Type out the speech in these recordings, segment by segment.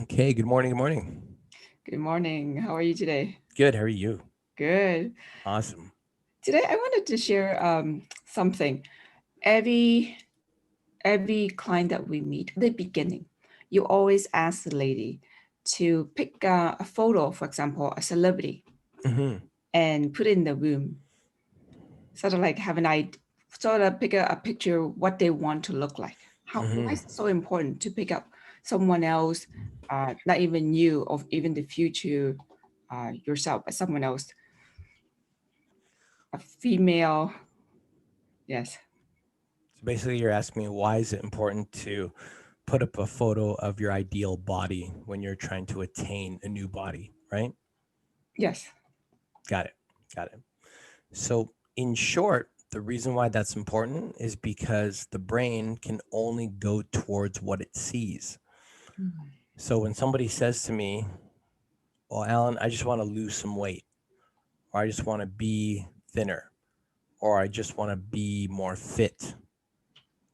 Okay, good morning. Good morning. Good morning. How are you today? Good. How are you? Good. Awesome. Today I wanted to share something. Every every client that we meet, at the beginning, you always ask the lady to pick a photo, for example, a celebrity, Hmm. and put it in the room. Sort of like have an idea, sort of pick a picture what they want to look like. Why Hmm. is it so important to pick up someone else, not even you, or even the future yourself, but someone else, a female. Yes. So basically, you're asking me why is it important to put up a photo of your ideal body when you're trying to attain a new body, right? Yes. Got it. Got it. So, in short, the reason why that's important is because the brain can only go towards what it sees. Mhm. So, when somebody says to me, well, Alan, I just want to lose some weight, or I just want to be thinner, or I just want to be more fit,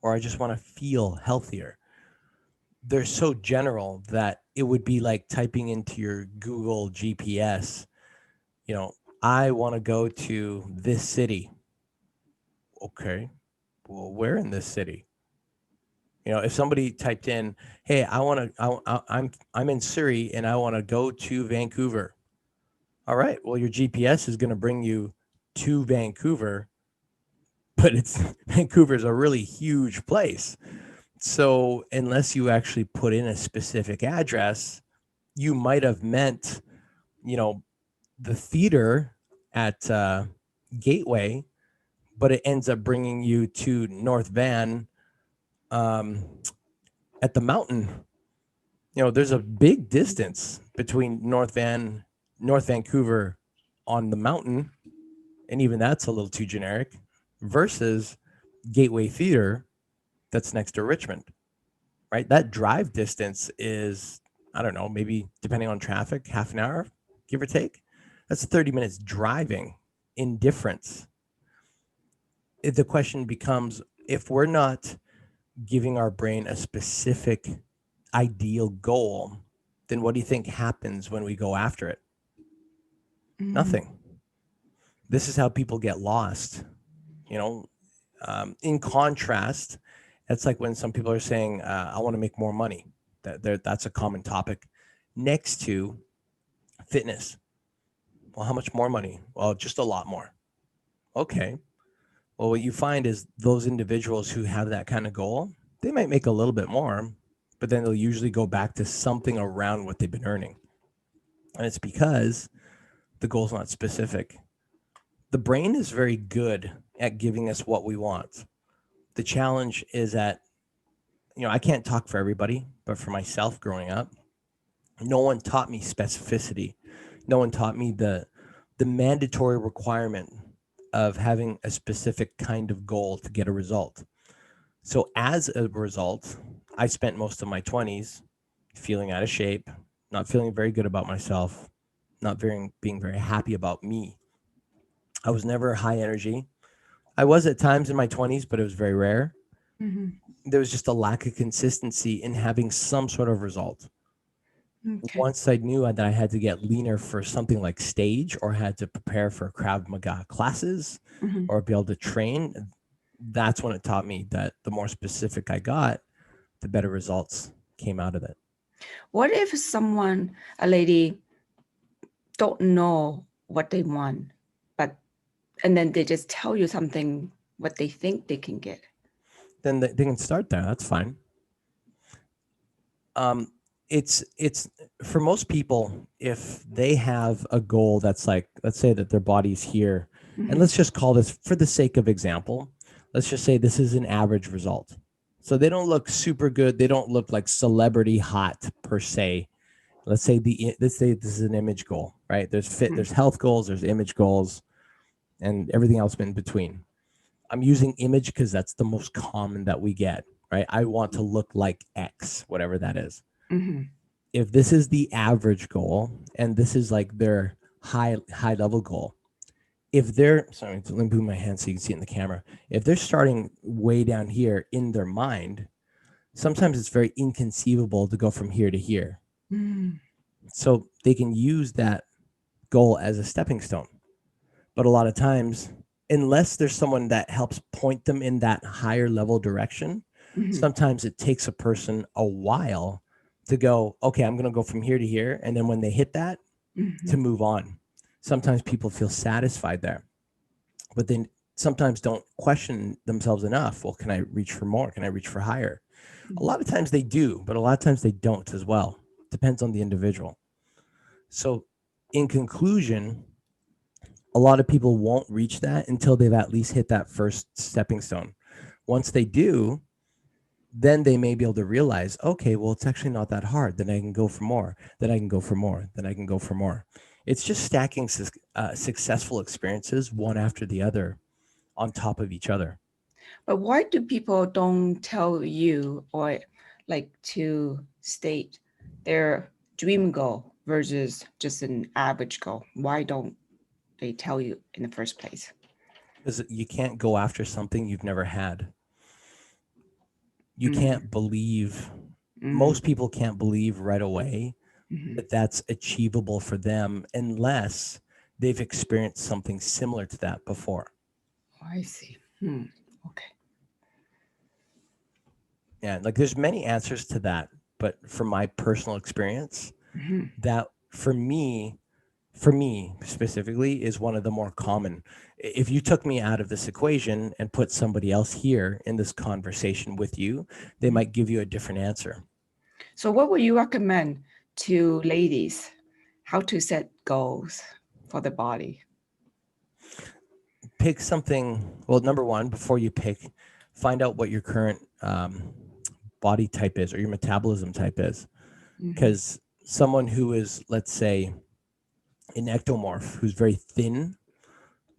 or I just want to feel healthier. They're so general that it would be like typing into your Google GPS, you know, I want to go to this city. Okay. Well, where in this city? If somebody typed in, "Hey, I want to I'm in Surrey and I want to go to Vancouver." All right. Well, your GPS is going to bring you to Vancouver, but it's Vancouver's a really huge place. So, unless you actually put in a specific address, you might have meant, you know, the theater at Gateway, but it ends up bringing you to North Van um, at the mountain. There's a big distance between North Vancouver on the mountain, and even that's a little too generic, versus Gateway Theater that's next to Richmond, right? That drive distance is, I don't know, maybe depending on traffic, half an hour, give or take. That's 30 minutes driving in difference. The question becomes, if we're not giving our brain a specific ideal goal, then what do you think happens when we go after it? Mm. Nothing. This is how people get lost. You know, in contrast, it's like when some people are saying, "I want to make more money." That's a common topic. Next to fitness, well, how much more money? Well, just a lot more. Okay. Well, what you find is those individuals who have that kind of goal, they might make a little bit more, but then they'll usually go back to something around what they've been earning. And it's because the goal's not specific. The brain is very good at giving us what we want. The challenge is that, I can't talk for everybody, but for myself growing up, no one taught me specificity. No one taught me the mandatory requirement of having a specific kind of goal to get a result. So as a result, I spent most of my 20s feeling out of shape, not feeling very good about myself, not being very happy about me. I was never high energy. I was at times in my 20s, but it was very rare. Mhm. There was just a lack of consistency in having some sort of result. Okay. Once I knew that I had to get leaner for something like stage, or had to prepare for Krav Maga classes, Mhm. or be able to train, that's when it taught me that the more specific I got, the better results came out of it. What if someone, a lady, don't know what they want, but and then they just tell you something what they think they can get? Then they can start there. That's fine. Um, it's for most people, if they have a goal that's like, let's say that their body's here, and Hmm. let's just call this, for the sake of example, let's just say this is an average result. So they don't look super good. They don't look like celebrity hot per se. Let's say this is an image goal, right? There's health goals, there's image goals, and everything else in between. I'm using image because that's the most common that we get, right? I want to look like X, whatever that is. Hmm. If this is the average goal and this is like their high level goal, if they're, sorry, let me move my hand so you can see it in the camera. If they're starting way down here in their mind, sometimes it's very inconceivable to go from here to here. Mm, So they can use that goal as a stepping stone. But a lot of times, unless there's someone that helps point them in that higher level direction, mhm, sometimes it takes a person a while to go, okay, I'm going to go from here to here. And then when they hit that, to mhm, move on. Sometimes people feel satisfied there, but then sometimes don't question themselves enough. Well, can I reach for more? Can I reach for higher? A mhm. lot of times they do, but a lot of times they don't as well. Depends on the individual. So, in conclusion, a lot of people won't reach that until they've at least hit that first stepping stone. Once they do, then they may be able to realize, okay, well, it's actually not that hard. Then I can go for more. Then I can go for more. Then I can go for more. It's just stacking successful experiences one after the other on top of each other. But why do people don't tell you or like to state their dream goal versus just an average goal? Why don't they tell you in the first place? Because you can't go after something you've never had. You Mm, can't believe, mm, most people can't believe right away mhm. that that's achievable for them unless they've experienced something similar to that before. I see. Hmm. Okay. Yeah, like there's many answers to that, but from my personal experience, Mhm. that for me specifically is one of the more common. If you took me out of this equation and put somebody else here in this conversation with you, they Mm. might give you a different answer. So, what would you recommend to ladies how to set goals for the body? Pick something. Well, number one, before you pick, find out what your current body type is or your metabolism type is, Mhm, because someone who is, let's say, an ectomorph who's very thin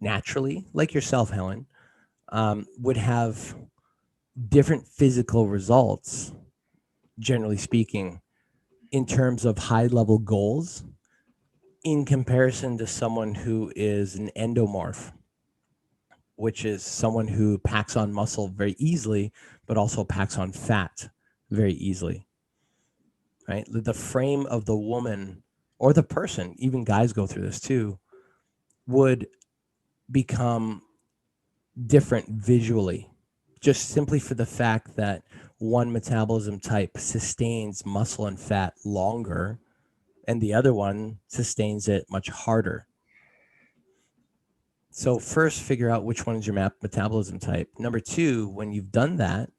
naturally, like yourself, Helen, would have different physical results, generally speaking, in terms of high level goals in comparison to someone who is an endomorph, which is someone who packs on muscle very easily, but also packs on fat very easily, right? The frame of the woman or the person, even guys go through this too, would become different visually, just simply for the fact that one metabolism type sustains muscle and fat longer and the other one sustains it much harder. So, first, figure out which one is your metabolism type. Number two, when you've done that,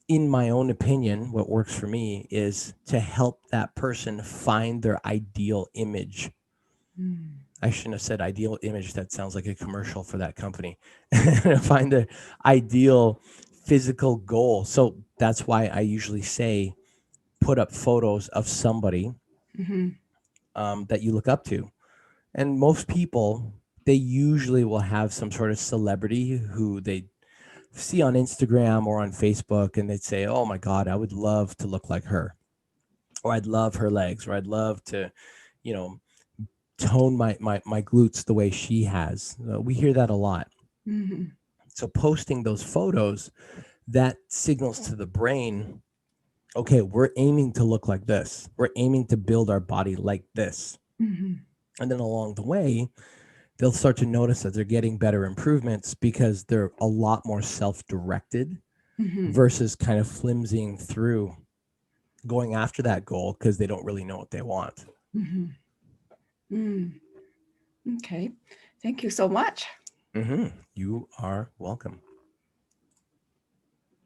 in my own opinion, what works for me is to help that person find their ideal image. mm, I shouldn't have said ideal image. That sounds like a commercial for that company. Find the ideal physical goal. So that's why I usually say put up photos of somebody mhm, that you look up to. And most people, they usually will have some sort of celebrity who they see on Instagram or on Facebook, and they'd say, "Oh my God, I would love to look like her," or "I'd love her legs," or "I'd love to, you know, tone my glutes the way she has." We hear that a lot. mhm, So posting those photos, that signals to the brain, okay, we're aiming to look like this. We're aiming to build our body like this. mhm, And then along the way, they'll start to notice that they're getting better improvements because they're a lot more self-directed mhm, versus kind of flimsying through going after that goal because they don't really know what they want. mhm, mm. Okay. Thank you so much. You are welcome.